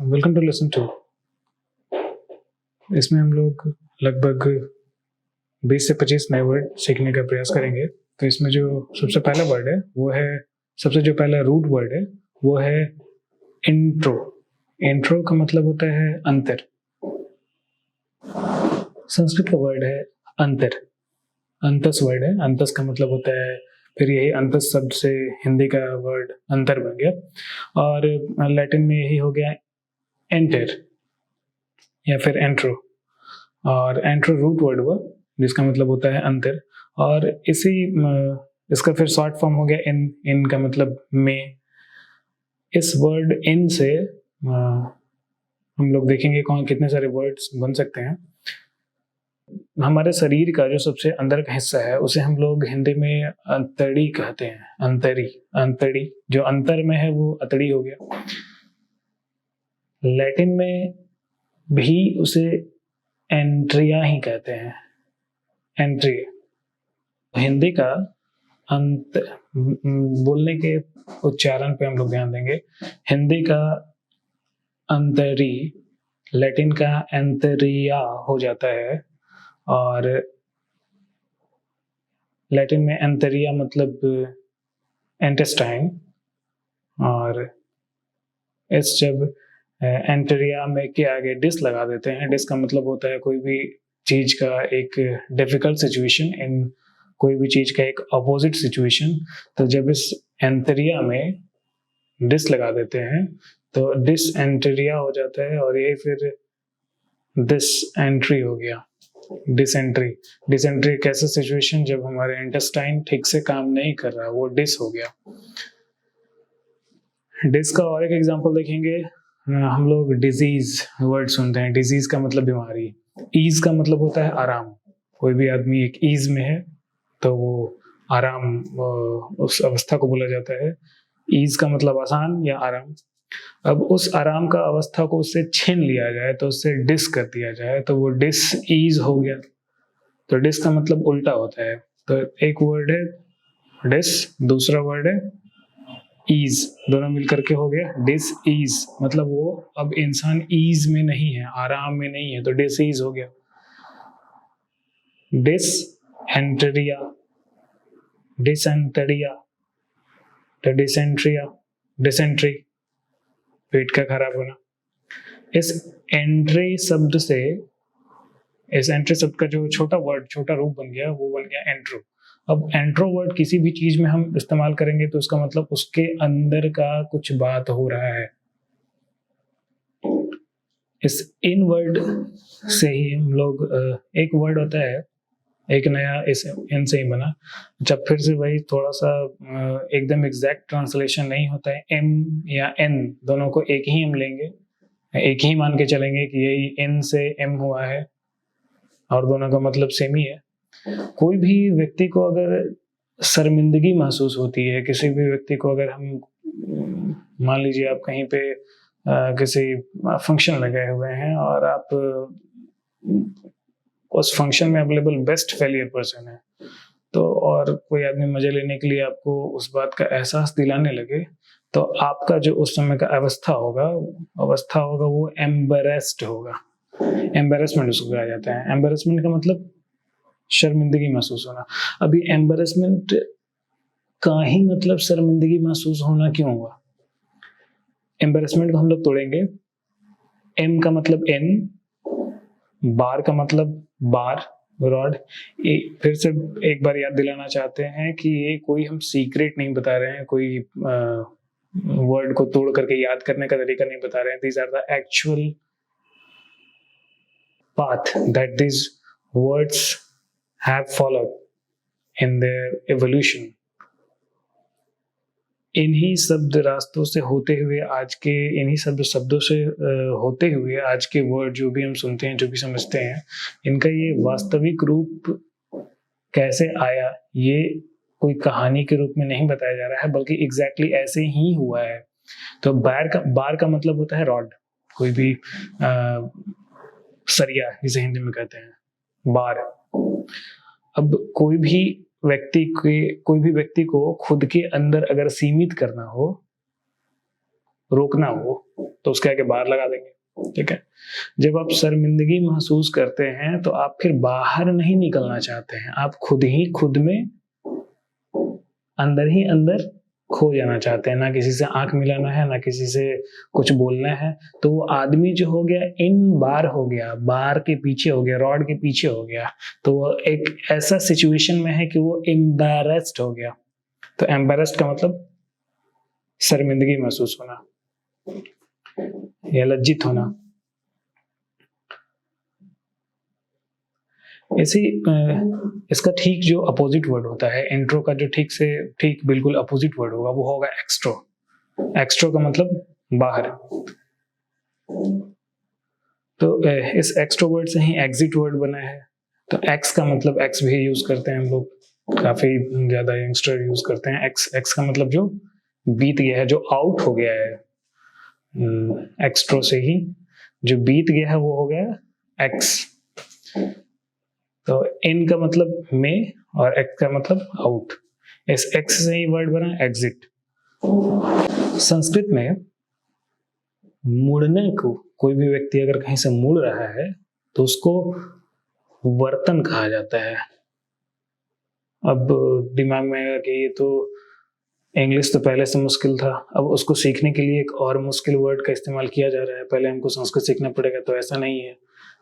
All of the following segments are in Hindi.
Welcome to lesson 2। इसमें हम लोग लगभग 20 से 25 नए वर्ड सीखने का प्रयास करेंगे। तो इसमें जो सबसे पहला वर्ड है वो है, सबसे जो पहला रूट वर्ड है वो है इंट्रो। इंट्रो का मतलब होता है अंतर। संस्कृत का वर्ड है अंतर, अंतस वर्ड है। अंतस का मतलब होता है, फिर यही अंतस शब्द से हिंदी का वर्ड अंतर बन गया। और लैटिन में यही हो गया एंटर या फिर एंट्रो। और एंट्रो रूट वर्ड हुआ जिसका मतलब होता है अंतर। और इसका फिर शॉर्ट फॉर्म हो गया इन। इन का मतलब में। इस वर्ड इन से हम लोग देखेंगे कौन कितने सारे वर्ड्स बन सकते हैं। हमारे शरीर का जो सबसे अंदर का हिस्सा है उसे हम लोग हिंदी में अंतड़ी कहते हैं। अंतड़ी, अंतड़ी जो अंतर में है वो अतड़ी हो गया। लैटिन में भी उसे एंट्रिया ही कहते हैं, एंट्री। हिंदी का अंत बोलने के उच्चारण पे हम लोग ध्यान देंगे। हिंदी का अंतरी लैटिन का एंतरिया हो जाता है। और लैटिन में एंतरिया मतलब इंटेस्टाइन। और इस जब एंटरिया में के आगे डिस लगा देते हैं। डिस का मतलब होता है कोई भी चीज का एक डिफिकल्ट सिचुएशन, इन कोई भी चीज का एक अपोजिट सिचुएशन। तो जब इस एंटरिया में डिस लगा देते हैं तो डिस एंटरिया हो जाता है। और ये फिर डिस एंट्री हो गया, डिसेंट्री। डिसेंट्री एक ऐसा सिचुएशन जब हमारे इंटेस्टाइन ठीक से काम नहीं कर रहा, वो डिस हो गया। डिस का और एक एग्जांपल देखेंगे। हम लोग डिजीज वर्ड सुनते हैं। डिजीज का मतलब बीमारी। ईज का मतलब होता है आराम। कोई भी आदमी एक ईज में है तो वो आराम, उस अवस्था को बोला जाता है। ईज का मतलब आसान या आराम। अब उस आराम का अवस्था को उससे छीन लिया जाए तो उससे डिस कर दिया जाए तो वो डिस ईज हो गया। तो डिस का मतलब उल्टा होता है। तो एक वर्ड है डिस, दूसरा वर्ड है ईज, दोनों मिलकर के हो गया डिस ईज। मतलब वो अब इंसान ईज में नहीं है, आराम में नहीं है, तो डिस ईज हो गया। डिस एंटरिया, डिसेंटरिया, तो डिसेंट्रिया, डिसेंट्री, पेट का खराब होना। इस एंट्री शब्द से, इस एंट्री शब्द का जो छोटा वर्ड, छोटा रूप बन गया वो बन गया एंट्रो। अब एंट्रो वर्ड किसी भी चीज में हम इस्तेमाल करेंगे तो उसका मतलब उसके अंदर का कुछ बात हो रहा है। इस इन वर्ड से ही हम लोग, एक वर्ड होता है, एक नया इस इन से ही बना। जब फिर से वही थोड़ा सा एकदम एग्जैक्ट ट्रांसलेशन नहीं होता है। एम या एन दोनों को एक ही हम लेंगे, एक ही मान के चलेंगे कि यही इन से एम हुआ है और दोनों का मतलब सेम ही है। कोई भी व्यक्ति को अगर शर्मिंदगी महसूस होती है, किसी भी व्यक्ति को अगर हम मान लीजिए आप कहीं पे किसी फंक्शन में गए हुए हैं और आप उस फंक्शन में अवेलेबल बेस्ट फेलियर पर्सन है, तो और कोई आदमी मजे लेने के लिए आपको उस बात का एहसास दिलाने लगे तो आपका जो उस समय का अवस्था होगा वो एम्बेरेस्ड होगा। एम्बेरसमेंट उसको कहा जाता है। एम्बेरसमेंट का मतलब शर्मिंदगी महसूस होना। अभी एम्बेरसमेंट का ही मतलब शर्मिंदगी महसूस होना क्यों हुआ? एम्बेरसमेंट को हम लोग तोड़ेंगे। एम का मतलब एन, बार का मतलब बार, रॉड। फिर से एक बार याद दिलाना चाहते हैं कि ये कोई हम सीक्रेट नहीं बता रहे हैं, कोई वर्ड को तोड़ करके याद करने का तरीका नहीं बता रहे हैं। These are the actual path that these words have followed in their evolution. इन्हीं शब्द रास्तों से होते हुए आज के, इन्हीं शब्दों से होते हुए आज के वर्ड जो भी हम सुनते हैं, जो भी समझते हैं, इनका ये वास्तविक रूप कैसे आया, ये कोई कहानी के रूप में नहीं बताया जा रहा है, बल्कि एग्जैक्टली ऐसे ही हुआ है। तो बार का मतलब होता है रॉड। कोई भी सरिया जिसे हिंदी में कहते हैं, बार। अब कोई भी व्यक्ति को खुद के अंदर अगर सीमित करना हो रोकना हो तो उसके आगे बार लगा देंगे, ठीक है। जब आप शर्मिंदगी महसूस करते हैं तो आप फिर बाहर नहीं निकलना चाहते हैं, आप खुद ही खुद में अंदर ही अंदर खो जाना चाहते हैं, ना किसी से आंख मिलाना है, ना किसी से कुछ बोलना है। तो वो आदमी जो हो गया इन बार हो गया, बार के पीछे हो गया, रॉड के पीछे हो गया, तो वो एक ऐसा सिचुएशन में है कि वो एम्बैरेस्ड हो गया। तो एम्बैरेस्ड का मतलब शर्मिंदगी महसूस होना या लज्जित होना। ऐसे इसका ठीक जो अपोजिट वर्ड होता है, इंट्रो का जो ठीक बिल्कुल अपोजिट वर्ड होगा वो होगा एक्सट्रो। एक्सट्रो का मतलब बाहर। तो इस एक्सट्रो वर्ड से ही एग्जिट वर्ड बना है। तो एक्स का मतलब एक्स भी यूज करते हैं हम लोग, काफी ज्यादा यंगस्टर यूज करते हैं एक्स। एक्स का मतलब जो बीत गया है, जो आउट हो गया है। एक्सट्रो से ही जो बीत गया है वो हो गया एक्स। तो इन का मतलब में और एक्स का मतलब आउट। इस एक्स से ही वर्ड बना एग्जिट। संस्कृत में मुड़ने को, कोई भी व्यक्ति अगर कहीं से मुड़ रहा है तो उसको वर्तन कहा जाता है। अब दिमाग में आएगा कि ये तो इंग्लिश तो पहले से मुश्किल था, अब उसको सीखने के लिए एक और मुश्किल वर्ड का इस्तेमाल किया जा रहा है, पहले हमको संस्कृत सीखना पड़ेगा। तो ऐसा नहीं है।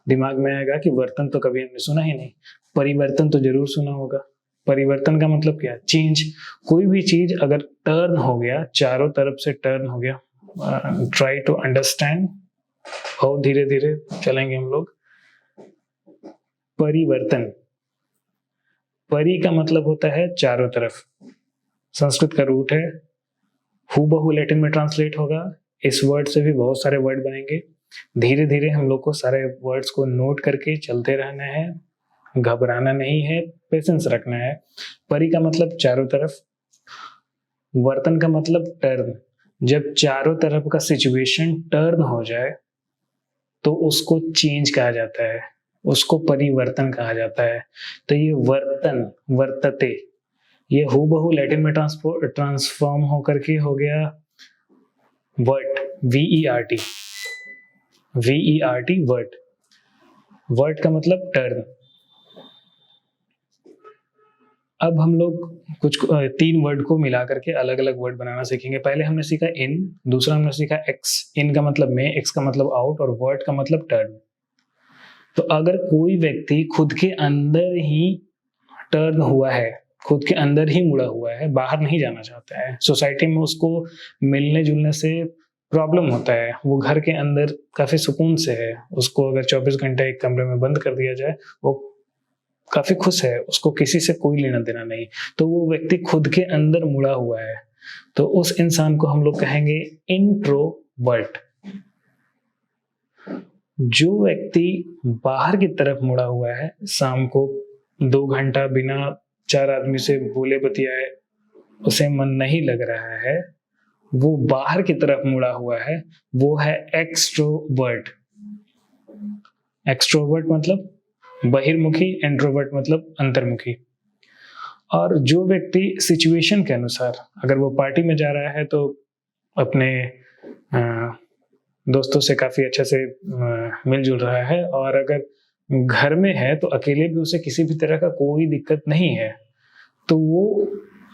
दिमाग में आएगा कि वर्तन तो कभी हमने सुना ही नहीं, परिवर्तन तो जरूर सुना होगा। परिवर्तन का मतलब क्या? चेंज। कोई भी चीज अगर टर्न हो गया, चारों तरफ से टर्न हो गया, ट्राई टू अंडरस्टैंड, और धीरे धीरे चलेंगे हम लोग। परिवर्तन, परि का मतलब होता है चारों तरफ। संस्कृत का रूट है, हूबहू लैटिन में ट्रांसलेट होगा। इस वर्ड से भी बहुत सारे वर्ड बनेंगे। धीरे धीरे हम लोग को सारे वर्ड्स को नोट करके चलते रहना है, घबराना नहीं है, पेशेंस रखना है। परि का मतलब चारों तरफ, वर्तन का मतलब टर्न। जब चारों तरफ का सिचुएशन टर्न हो जाए तो उसको चेंज कहा जाता है, उसको परिवर्तन कहा जाता है। तो ये वर्तन, वर्तते, ये हूबहू लैटिन में ट्रांसफॉर्म होकर के हो गया वर्ट, VERT, VERT, वर्ट। वर्ट का मतलब टर्न। अब हम लोग कुछ 3 वर्ड को मिला करके अलग अलग वर्ड बनाना सीखेंगे। पहले हमने सीखा इन, दूसरा हमने सीखा एक्स। इन का मतलब में, एक्स का मतलब आउट, और वर्ड का मतलब टर्न। तो अगर कोई व्यक्ति खुद के अंदर ही टर्न हुआ है, खुद के अंदर ही मुड़ा हुआ है, बाहर नहीं जाना चाहता है, सोसाइटी में उसको मिलने जुलने से प्रॉब्लम होता है, वो घर के अंदर काफी सुकून से है, उसको अगर 24 घंटे एक कमरे में बंद कर दिया जाए वो काफी खुश है, उसको किसी से कोई लेना देना नहीं, तो वो व्यक्ति खुद के अंदर मुड़ा हुआ है, तो उस इंसान को हम लोग कहेंगे इंट्रोवर्ट। जो व्यक्ति बाहर की तरफ मुड़ा हुआ है, शाम को 2 घंटा बिना 4 आदमी से बोले बतियाए उसे मन नहीं लग रहा है, वो बाहर की तरफ मुड़ा हुआ है, वो है एक्सट्रोवर्ट। एक्सट्रोवर्ट मतलब बहिर्मुखी, इंट्रोवर्ट मतलब अंतर्मुखी। और जो व्यक्ति सिचुएशन के अनुसार, अगर वो पार्टी में जा रहा है तो अपने दोस्तों से काफी अच्छे से मिलजुल रहा है, और अगर घर में है तो अकेले भी उसे किसी भी तरह का कोई दिक्कत नहीं है, तो वो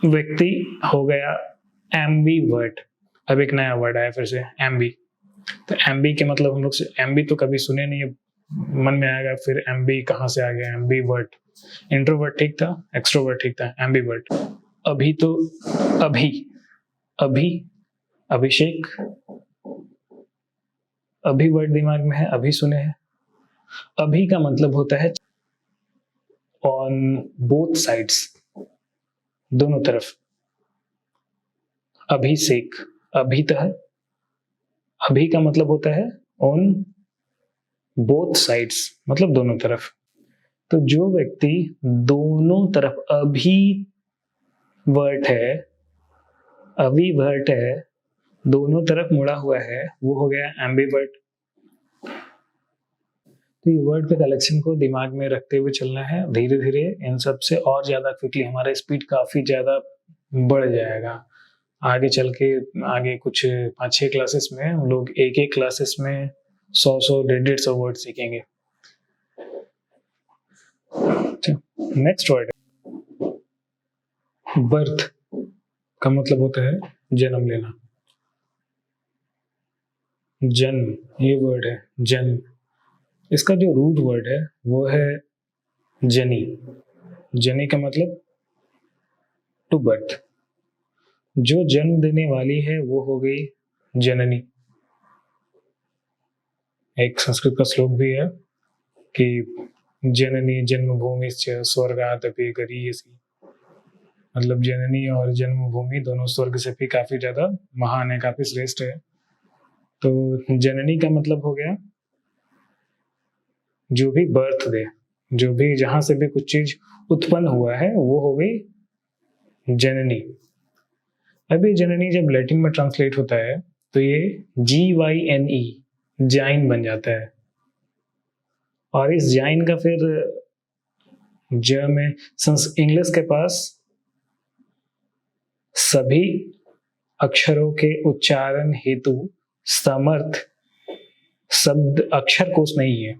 व्यक्ति हो गया एम्बीवर्ट। अब एक नया वर्ड आया फिर से, एम्बी। तो एम्बी के मतलब हम लोग एम्बी तो कभी सुने नहीं है, मन में आएगा फिर एम्बी कहाँ से आ गया, एम्बीवर्ट। इंट्रोवर्ट ठीक था, एक्सट्रोवर्ट ठीक था, एम्बीवर्ट। अभी तो अभी अभिषेक, अभी वर्ड दिमाग में है, अभी सुने हैं। अभी का मतलब होता है ऑन बोथ साइड्स, दोनों तरफ। अभिषेक, अभीतः, अभी का मतलब होता है ऑन बोथ साइड्स, मतलब दोनों तरफ। तो जो व्यक्ति दोनों तरफ अभिवर्ट है, अभिवर्ट है, दोनों तरफ मुड़ा हुआ है, वो हो गया एम्बीवर्ट। तो ये वर्ड के कलेक्शन को दिमाग में रखते हुए चलना है, धीरे धीरे इन सब से और ज्यादा क्विकली हमारा स्पीड काफी ज्यादा बढ़ जाएगा। आगे चल के आगे कुछ 5-6 क्लासेस में हम लोग एक क्लासेस में 100 150 वर्ड सीखेंगे। नेक्स्ट वर्ड है बर्थ, का मतलब होता है जन्म लेना। जन्म, ये वर्ड है जन्म, इसका जो रूट वर्ड है वो है जनी। जनी का मतलब टू बर्थ, जो जन्म देने वाली है वो हो गई जननी। एक संस्कृत का श्लोक भी है कि जननी जन्मभूमि स्वर्गादपि गरीयसी, मतलब जननी और जन्मभूमि दोनों स्वर्ग से भी काफी ज्यादा महान है, काफी श्रेष्ठ है। तो जननी का मतलब हो गया जो भी बर्थ दे, जो भी जहां से भी कुछ चीज उत्पन्न हुआ है वो हो गई जननी। अभी जननी जब लैटिन में ट्रांसलेट होता है तो ये GYNE जाइन बन जाता है, और इस जाइन का फिर ज में इंग्लिश के पास सभी अक्षरों के उच्चारण हेतु समर्थ शब्द अक्षर कोश नहीं है।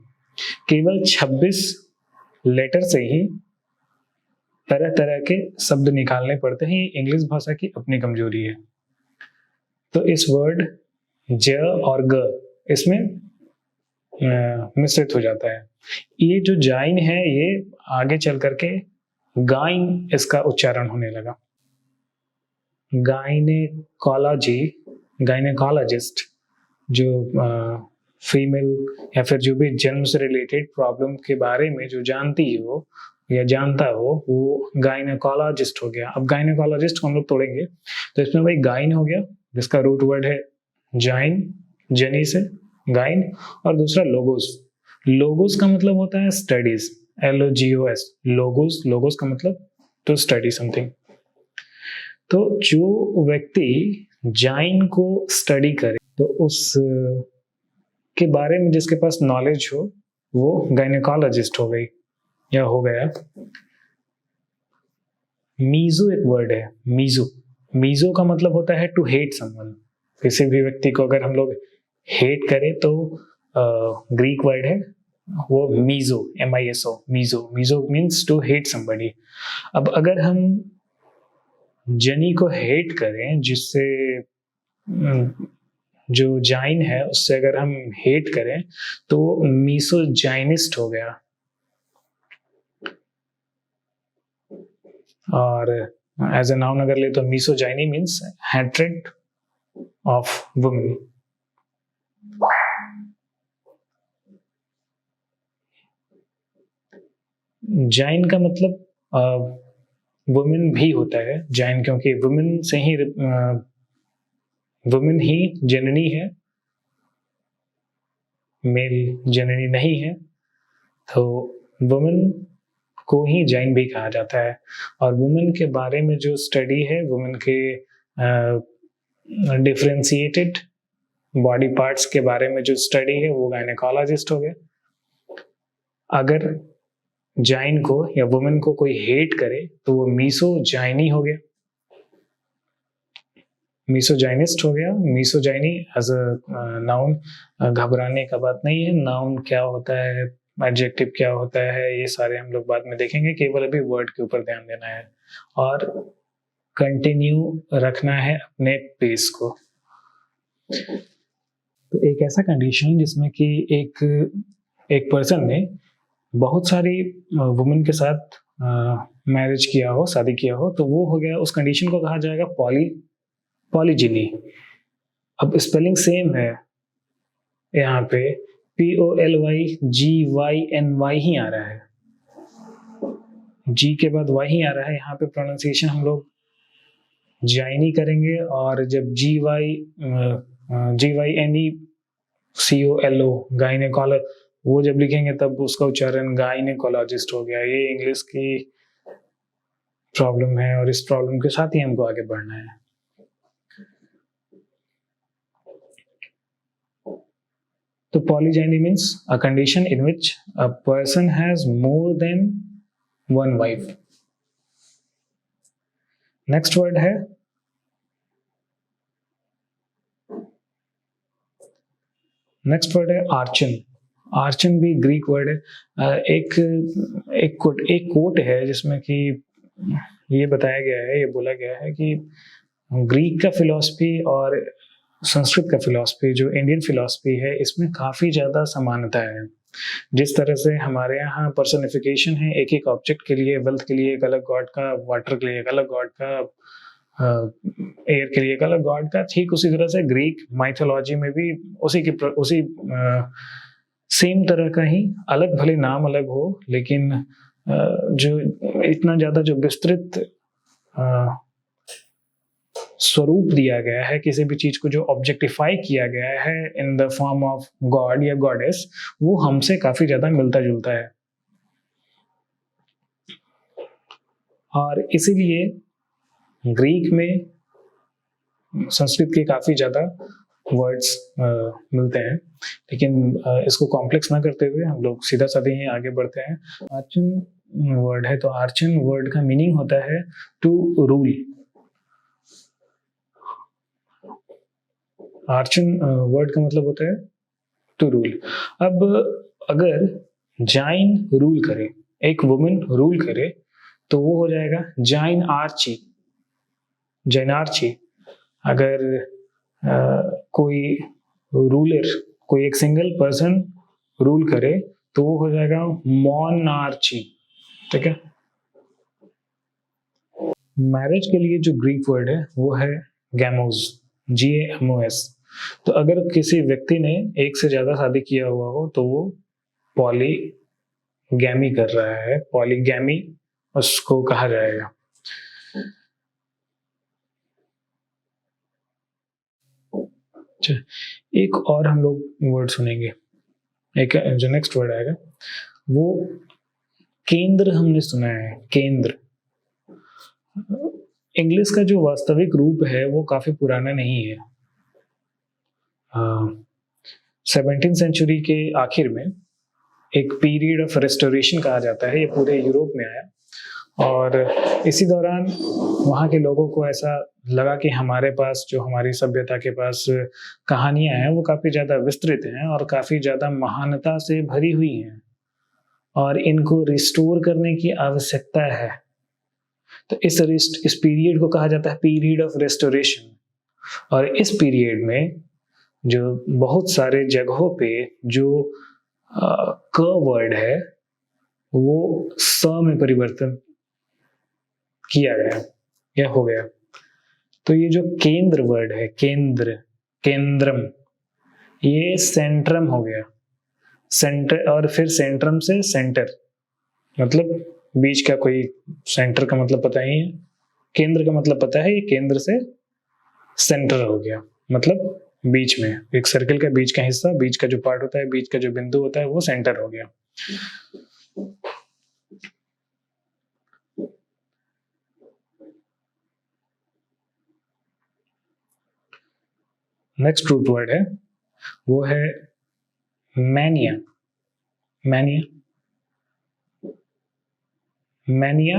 केवल 26 लेटर से ही तरह तरह के शब्द निकालने पड़ते हैं। इंग्लिश भाषा की अपनी कमजोरी है। तो इस वर्ड ज और ग इसमें मिश्रित हो जाता है। ये जो जाइन है ये आगे चल करके गाइन इसका उच्चारण होने लगा। गाइनेकोलॉजी, गाइनेकोलॉजिस्ट जो फीमेल या फिर जो भी जन्म से रिलेटेड प्रॉब्लम के बारे में जो जानती हो या जानता हो वो गाइनेकोलॉजिस्ट हो गया। अब गाइनेकोलॉजिस्ट को हम लोग तोड़ेंगे तो इसमें वही गाइन हो गया जिसका रूट वर्ड है जाइन, जनी से गाइन, और दूसरा लोगोस। लोगोस का मतलब होता है स्टडीज, LOGOS, लोगोस। लोगोस का मतलब टू स्टडी समथिंग। तो जो व्यक्ति जाइन को स्टडी करे तो उस के बारे में जिसके पास नॉलेज हो वो गायनेकोलॉजिस्ट हो गई या हो गया। मीजो एक वर्ड है, मीजो। मीजो का मतलब होता है टू हेट समवन। किसी भी व्यक्ति को अगर हम लोग हेट करें तो ग्रीक वर्ड है वो miso, MISO, miso. Miso means to hate somebody. अब अगर हम जनी को हेट करें, जिससे जो जाइन है उससे अगर हम हेट करें तो मीसोजाइनिस्ट हो गया। और एज ए नाउन अगर ले तो मीसोजाइनी मीन्स हैट्रेड ऑफ वुमेन। जाइन का मतलब वुमेन भी होता है, जाइन, क्योंकि वुमेन से ही वुमेन ही जननी है, मेल जननी नहीं है, तो वुमेन को ही जाइन भी कहा जाता है। और वुमेन के बारे में जो स्टडी है, वुमेन के डिफरेंशिएटेड बॉडी पार्ट्स के बारे में जो स्टडी है वो गायनेकोलॉजिस्ट हो गए। अगर जाइन को या वुमेन को कोई हेट करे तो वो मीसोजाइनी हो गया, मीसोजाइनिस्ट हो गया। मीसोजाइनी एज अ नाउन घबराने का बात नहीं है। नाउन क्या होता है, एडजेक्टिव क्या होता है, ये सारे हम लोग बाद में देखेंगे। केवल अभी वर्ड के ऊपर ध्यान देना है और कंटिन्यू रखना है अपने पेस को। तो एक ऐसा कंडीशन जिसमें कि एक पर्सन ने बहुत सारी वुमेन के साथ मैरिज किया हो, शादी किया हो, तो वो हो गया, उस कंडीशन को कहा जाएगा पॉलीजिनी। अब स्पेलिंग सेम है यहाँ पे, POLYGYNY ही आ रहा है, जी के बाद वाई ही आ रहा है। यहाँ पे प्रोनाउंसिएशन हम लोग जाइनी करेंगे, और जब GYNECOLO गाइनेकोलॉज वो जब लिखेंगे तब उसका उच्चारण गाइनेकोलॉजिस्ट हो गया। ये इंग्लिश की प्रॉब्लम है और इस प्रॉब्लम के साथ ही हमको आगे बढ़ना है। तो polygyny means a condition in which a person has more than one wife. Next word है नेक्स्ट वर्ड है आर्चन। आर्चन भी ग्रीक वर्ड है। एक कोट है जिसमें कि ये बताया गया है, ये बोला गया है कि ग्रीक का फिलॉसफी और संस्कृत का फिलॉसफी, जो इंडियन फिलॉसफी है, इसमें काफ़ी ज़्यादा समानता है। जिस तरह से हमारे यहाँ पर्सनिफिकेशन है एक एक ऑब्जेक्ट के लिए, वेल्थ के लिए एक अलग गॉड का, वाटर के लिए एक अलग गॉड का, एयर के लिए एक अलग गॉड का, ठीक उसी तरह से ग्रीक माइथोलॉजी में भी उसी सेम तरह का ही, अलग भले नाम अलग हो, लेकिन जो इतना ज़्यादा जो विस्तृत स्वरूप दिया गया है किसी भी चीज को, जो ऑब्जेक्टिफाई किया गया है in the form of God या गॉडेस, वो हमसे काफी ज्यादा मिलता जुलता है। और इसीलिए ग्रीक में संस्कृत के काफी ज्यादा वर्ड्स मिलते हैं, लेकिन इसको कॉम्प्लेक्स ना करते हुए हम लोग सीधा साधे ही आगे बढ़ते हैं। आर्चन वर्ड है, तो आर्चन वर्ड का मीनिंग होता है टू रूल। आर्चन वर्ड का मतलब होता है टू रूल। अब अगर जाइन रूल करे, एक वुमेन रूल करे, तो वो हो जाएगा जाइन आर्ची, जैनार्ची। अगर कोई रूलर, कोई एक सिंगल पर्सन रूल करे, तो वो हो जाएगा मोनार्ची। ठीक है। मैरिज के लिए जो ग्रीक वर्ड है वो है गैमोस, GAMOS। तो अगर किसी व्यक्ति ने एक से ज्यादा शादी किया हुआ हो तो वो पॉलीगैमी कर रहा है, पॉलीगैमी उसको कहा जाएगा। अच्छा, एक और हम लोग वर्ड सुनेंगे, एक जो नेक्स्ट वर्ड आएगा वो केंद्र। हमने सुना है केंद्र। इंग्लिश का जो वास्तविक रूप है वो काफी पुराना नहीं है। 17th सेंचुरी के आखिर में एक पीरियड ऑफ रेस्टोरेशन कहा जाता है, ये पूरे यूरोप में आया, और इसी दौरान वहाँ के लोगों को ऐसा लगा कि हमारे पास जो हमारी सभ्यता के पास कहानियां हैं वो काफ़ी ज़्यादा विस्तृत हैं और काफ़ी ज़्यादा महानता से भरी हुई हैं, और इनको रिस्टोर करने की आवश्यकता है। तो इस पीरियड को कहा जाता है पीरियड ऑफ रेस्टोरेशन। और इस पीरियड में जो बहुत सारे जगहों पे जो क वर्ड है वो स में परिवर्तन किया गया या हो गया। तो ये जो केंद्र वर्ड है, केंद्र, केंद्रम, ये सेंट्रम हो गया, सेंटर, और फिर सेंट्रम से सेंटर, मतलब बीच का कोई, सेंटर का मतलब पता ही है, केंद्र का मतलब पता है, ये केंद्र से सेंटर हो गया, मतलब बीच में, एक सर्कल का बीच का हिस्सा, बीच का जो पार्ट होता है, बीच का जो बिंदु होता है, वो सेंटर हो गया। नेक्स्ट रूट वर्ड है वो है मैनिया। मैनिया, मैनिया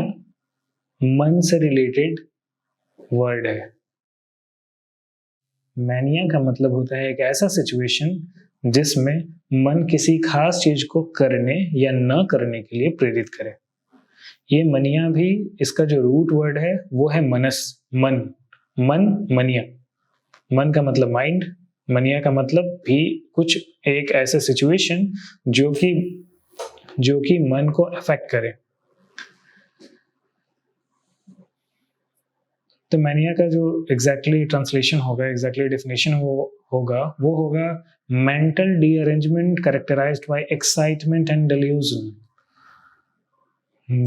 मन से रिलेटेड वर्ड है। मैनिया का मतलब होता है एक ऐसा सिचुएशन जिसमें मन किसी खास चीज को करने या न करने के लिए प्रेरित करे। ये मनिया भी, इसका जो रूट वर्ड है वो है मनस, मन, मन, मनिया। मन का मतलब माइंड, मनिया का मतलब भी कुछ एक ऐसा सिचुएशन जो कि मन को अफेक्ट करे। तो मैनिया का जो एग्जैक्टली ट्रांसलेशन होगा, एग्जैक्टली डेफिनेशन वो होगा mental derangement characterized by excitement and delusion.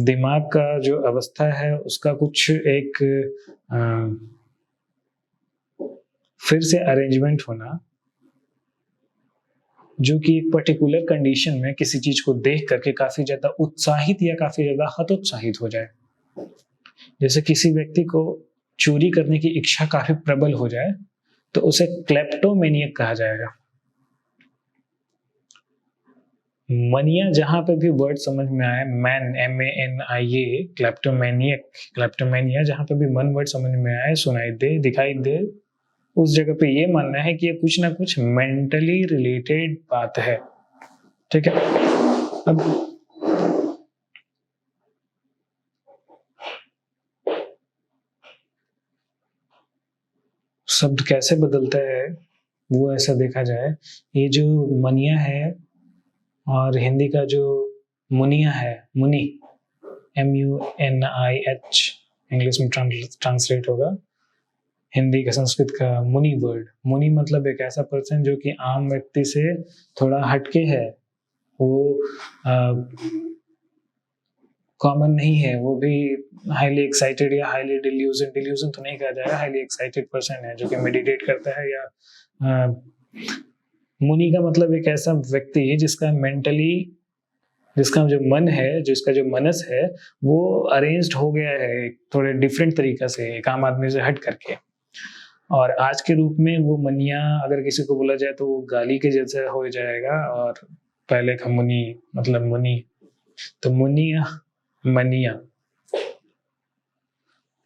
दिमाग का जो अवस्था है उसका कुछ एक फिर से अरेंजमेंट होना, जो कि एक पर्टिकुलर कंडीशन में किसी चीज को देख करके काफी ज्यादा उत्साहित या काफी ज्यादा हतोत्साहित हो जाए। जैसे किसी व्यक्ति को चोरी करने की इच्छा काफी प्रबल हो जाए तो उसे क्लेप्टोमेनियक कहा जाएगा। मनिया जहां पे भी वर्ड समझ में आए, मैन, MANIA, क्लेप्टोमेनियक, क्लेप्टोमेनिया, जहां पे भी मन वर्ड समझ में आए, सुनाई दे, दिखाई दे, उस जगह पे ये मानना है कि ये कुछ ना कुछ मेंटली रिलेटेड बात है। ठीक है, अब शब्द कैसे बदलता है वो ऐसा देखा जाए, ये जो मनिया है और हिंदी का जो मुनिया है, मुनि, MUNIH इंग्लिश में ट्रांसलेट होगा, हिंदी का संस्कृत का मुनि वर्ड। मुनि मतलब एक ऐसा पर्सन जो कि आम व्यक्ति से थोड़ा हटके है, वो कॉमन नहीं है, वो भी हाईली एक्साइटेड या हाईली डिल्यूजन तो नहीं कहा जाएगा, हाईली एक्साइटेड पर्सन है जो कि मेडिटेट करता है, या मुनि का मतलब एक ऐसा व्यक्ति है जिसका मेंटली, जिसका जो मन है, जिसका जो मनस है वो अरेंज्ड हो गया है थोड़े डिफरेंट तरीका से, एक आम आदमी से हट करके। और आज के रूप में वो मनिया अगर किसी को बोला जाए तो वो गाली के जैसा हो जाएगा, और पहले का मुनि मतलब मुनि, तो मुनिया, मनिया।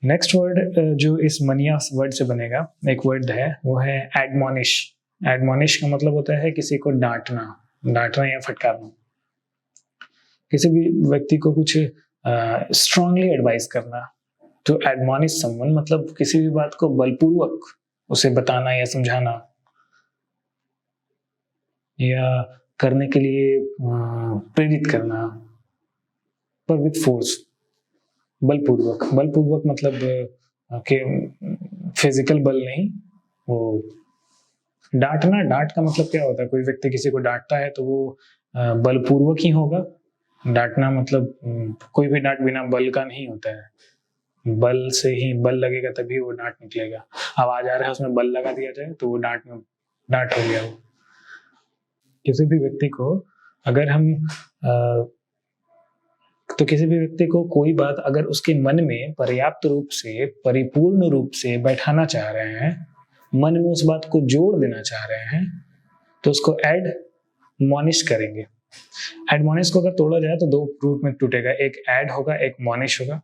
नेक्स्ट वर्ड जो इस मनिया वर्ड से बनेगा, एक वर्ड है, वो है एडमोनिश। एडमोनिश का मतलब होता है किसी को डांटना, डांटना या फटकारना, किसी भी व्यक्ति को कुछ स्ट्रांगली एडवाइस करना। टू एडमोनिश समवन मतलब किसी भी बात को बलपूर्वक उसे बताना या समझाना, या करने के लिए प्रेरित करना, पर विद फोर्स, बलपूर्वक। बलपूर्वक मतलब के फिजिकल बल नहीं, वो डांटना। डांट का मतलब क्या होता है, कोई व्यक्ति किसी को डांटता है तो वो बलपूर्वक ही होगा। डांटना मतलब कोई भी डांट बिना बल का नहीं होता है, बल से ही, बल लगेगा तभी वो डांट निकलेगा। आवाज आ रहा है उसमें बल लगा दिया जाए तो वो डांट में डांट हो गया। वो किसी भी व्यक्ति को अगर हम तो किसी भी व्यक्ति को कोई बात अगर उसके मन में पर्याप्त रूप से, परिपूर्ण रूप से बैठाना चाह रहे हैं, मन में उस बात को जोड़ देना चाह रहे हैं, तो उसको एडमोनिश करेंगे। एडमोनिश को अगर तोड़ा जाए तो दो रूप में टूटेगा, एक एड होगा, एक मोनिश होगा।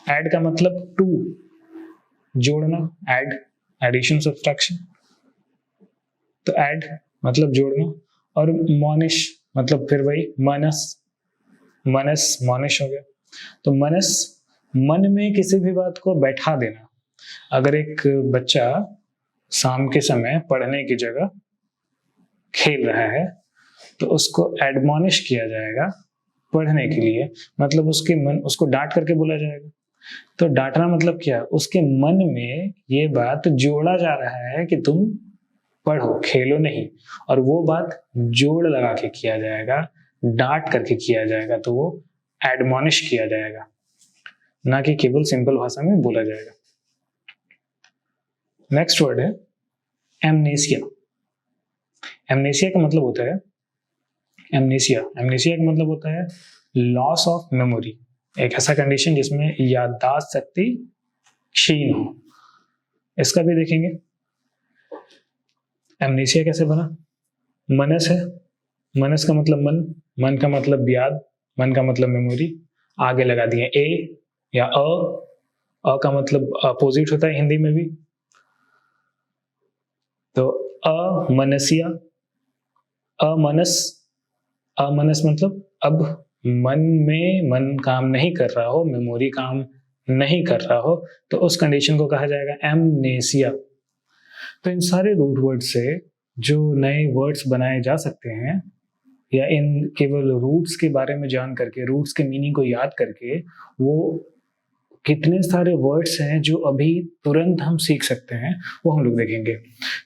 एड का मतलब टू, जोड़ना, एड, एडिशन, सब्सट्रैक्शन, तो एड मतलब जोड़ना, और मोनिश मतलब फिर वही मनस, मनस मोनिश हो गया। तो मनस, मन में किसी भी बात को बैठा देना। अगर एक बच्चा शाम के समय पढ़ने की जगह खेल रहा है तो उसको एडमोनिश किया जाएगा पढ़ने के लिए, मतलब उसके मन, उसको डांट करके बोला जाएगा। तो डांटना मतलब क्या, उसके मन में ये बात जोड़ा जा रहा है कि तुम पढ़ो, खेलो नहीं, और वो बात जोड़ लगा के किया जाएगा, डांट करके किया जाएगा, तो वो एडमोनिश किया जाएगा, ना कि केवल सिंपल भाषा में बोला जाएगा। नेक्स्ट वर्ड है एमनेसिया। एमनेसिया का मतलब होता है, एमनेसिया का मतलब होता है लॉस ऑफ मेमोरी, एक ऐसा कंडीशन जिसमें याददाश्त शक्ति क्षीण हो। इसका भी देखेंगे एमनेसिया कैसे बना। मनस है, मनस का मतलब मन, मन का मतलब याद, मन का मतलब मेमोरी, आगे लगा दिए ए या अ का मतलब अपोजिट होता है हिंदी में भी, तो अमनसिया, अमनस, अमनस मतलब अब मन में, मन काम नहीं कर रहा हो, मेमोरी काम नहीं कर रहा हो, तो उस कंडीशन को कहा जाएगा एमनेसिया। तो इन सारे रूट वर्ड से जो नए वर्ड्स बनाए जा सकते हैं, या इन केवल रूट्स के बारे में जान करके, रूट्स के मीनिंग को याद करके, वो कितने सारे वर्ड्स हैं जो अभी तुरंत हम सीख सकते हैं, वो हम लोग देखेंगे।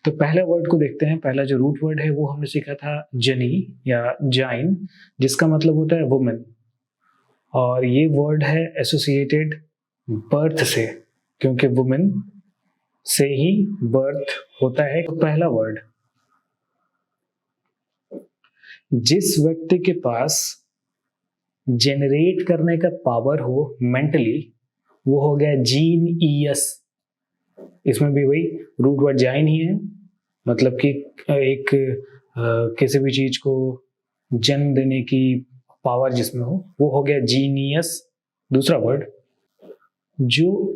तो पहले वर्ड को देखते हैं। पहला जो रूट वर्ड है वो हमने सीखा था जनी या जाइन, जिसका मतलब होता है वुमेन, और ये वर्ड है एसोसिएटेड बर्थ से, क्योंकि वुमेन से ही बर्थ होता है। तो पहला वर्ड, जिस व्यक्ति के पास जेनरेट करने का पावर हो मेंटली, वो हो गया जीनियस। इसमें भी वही रूट वर्ड जाइन ही है, मतलब कि एक किसी भी चीज को जन्म देने की पावर जिसमें हो, वो हो गया जीनियस। दूसरा वर्ड, जो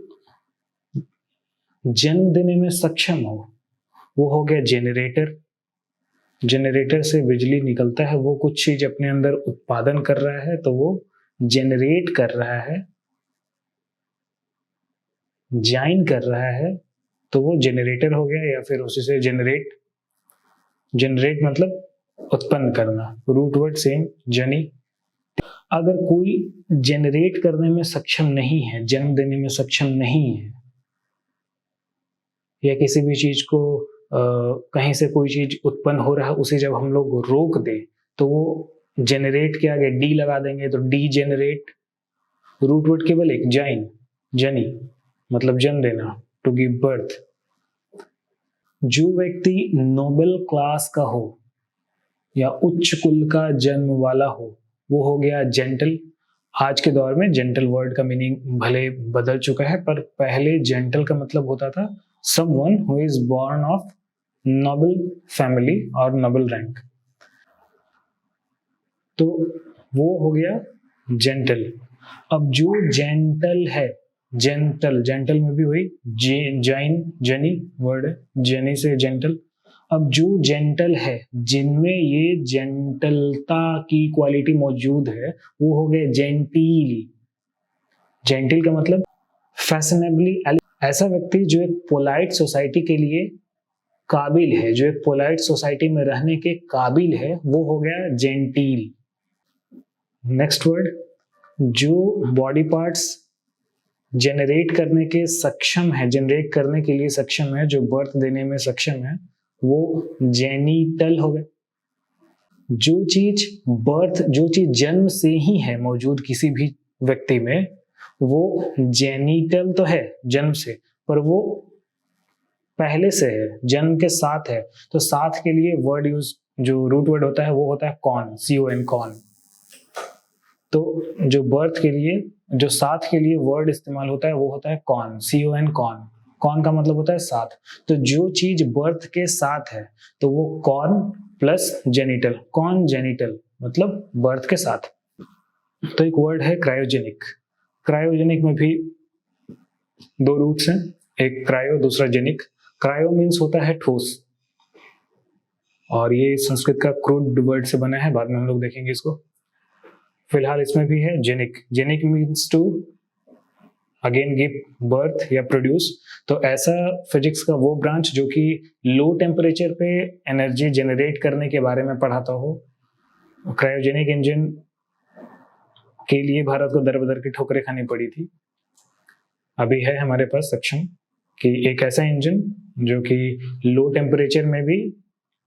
जन्म देने में सक्षम हो, वो हो गया जेनरेटर। जनरेटर से बिजली निकलता है, वो कुछ चीज अपने अंदर उत्पादन कर रहा है तो वो जेनरेट कर रहा है, जाइन कर रहा है तो वो जनरेटर हो गया, या फिर उसी से जनरेट, जनरेट मतलब उत्पन्न करना, रूट वर्ड सेम जनी। अगर कोई जनरेट करने में सक्षम नहीं है, जन्म देने में सक्षम नहीं है, या किसी भी चीज को कहीं से कोई चीज उत्पन्न हो रहा है उसे जब हम लोग रोक दें तो वो जनरेट के आगे डी लगा देंगे तो डी जनरेट। रूट वर्ड केवल एक, जाइन, जनी मतलब जन्म देना, टू गिव बर्थ। जो व्यक्ति नोबेल क्लास का हो या उच्च कुल का जन्म वाला हो वो हो गया जेंटल। आज के दौर में जेंटल वर्ड का मीनिंग भले बदल चुका है, पर पहले जेंटल का मतलब होता था someone who is born of noble family और noble rank। तो वो हो गया जेंटल। अब जो जेंटल है, जेंटल, जेंटल में भी वही जाइन, जनी वर्ड है, जनी से जेंटल। अब जो जेंटल है, जिनमें ये जेंटलता की क्वालिटी मौजूद है, वो हो गए जेंटिल। जेंटिल का मतलब फैशनेबली, ऐसा व्यक्ति जो एक पोलाइट सोसाइटी के लिए काबिल है, जो एक पोलाइट सोसाइटी में रहने के काबिल है, वो हो गया जेंटिल। नेक्स्ट वर्ड, जो बॉडी पार्ट्स जनरेट करने के सक्षम है, जनरेट करने के लिए सक्षम है, जो बर्थ देने में सक्षम है, वो जेनिटल हो गए। जो चीज जन्म से ही है मौजूद किसी भी व्यक्ति में, वो जेनिटल तो है जन्म से, पर वो पहले से है, जन्म के साथ है। तो साथ के लिए वर्ड यूज, जो रूट वर्ड होता है वो होता है कॉन, CON, कॉन। तो जो बर्थ के लिए, जो साथ के लिए वर्ड इस्तेमाल होता है वो होता है कॉन, CON, कॉन। कॉन का मतलब होता है साथ। तो जो चीज बर्थ के साथ है तो वो con plus genital, con genital मतलब बर्थ के साथ। तो एक वर्ड है क्रायोजेनिक। क्रायोजेनिक में भी दो रूट्स हैं, एक क्रायो, दूसरा जेनिक। क्रायो मीन्स होता है ठोस, और ये संस्कृत का क्रूड वर्ड से बना है, बाद में हम लोग देखेंगे इसको। फिलहाल इसमें भी है genic. Genic means to again give birth या प्रोड्यूस। तो ऐसा फिजिक्स का वो ब्रांच जो कि लो टेम्परेचर पे एनर्जी जनरेट करने के बारे में पढ़ाता हो। क्रायोजेनिक इंजन के लिए भारत को दर बदर की ठोकरें खानी पड़ी थी। अभी है हमारे पास सक्षम कि एक ऐसा इंजन जो कि लो टेम्परेचर में भी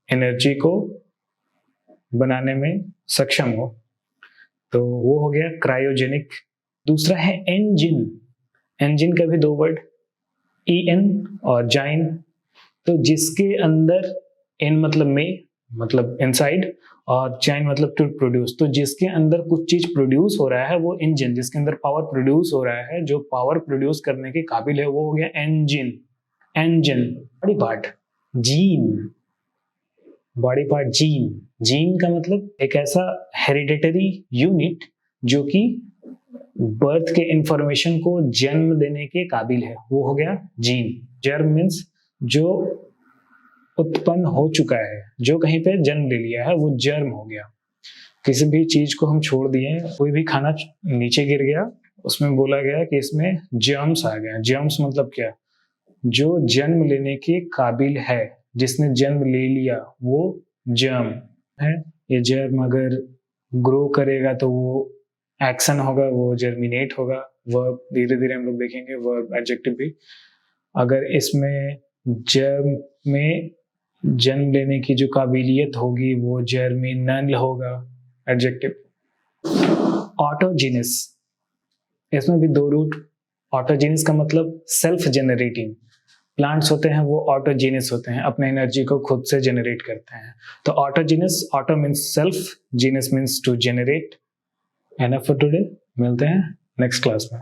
एनर्जी को बनाने में सक्षम हो, तो वो हो गया क्रायोजेनिक। दूसरा है एंजिन। एंजिन का भी दो वर्ड, EN और जाइन। तो जिसके अंदर एन मतलब में, मतलब इनसाइड, और जाइन मतलब टू प्रोड्यूस। तो जिसके अंदर कुछ चीज प्रोड्यूस हो रहा है वो इंजन, जिसके अंदर पावर प्रोड्यूस हो रहा है, जो पावर प्रोड्यूस करने के काबिल है, वो हो गया engine. Engine. Body part, gene. Body part gene. Gene का मतलब एक ऐसा हेरिडेटरी यूनिट जो कि बर्थ के इंफॉर्मेशन को जन्म देने के काबिल है, वो हो गया जीन। जर्म मीन्स जो उत्पन्न हो चुका है, जो कहीं पे जन्म ले लिया है, वो जर्म हो गया। किसी भी चीज को हम छोड़ दिए, कोई भी खाना नीचे गिर गया, उसमें बोला गया कि इसमें जर्म्स आ गए। जर्म्स मतलब क्या? जो जन्म लेने के काबिल है, जिसने जन्म ले लिया, वो जर्म है। ये जर्म अगर ग्रो करेगा तो वो एक्शन होगा, वो जर्मिनेट होगा। वर्ब धीरे धीरे हम लोग देखेंगे, वर्ब एडजेक्टिव भी। अगर इसमें जर्म में जन्म लेने की जो काबिलियत होगी वो जर्मिनल होगा, एडजेक्टिव। ऑटोजीनस, इसमें भी दो रूट। ऑटोजीनस का मतलब सेल्फ जनरेटिंग। प्लांट्स होते हैं वो ऑटोजीनस होते हैं, अपने एनर्जी को खुद से जनरेट करते हैं। तो autogenous, auto means self, genous means to generate. Enough for today, मिलते हैं नेक्स्ट क्लास में।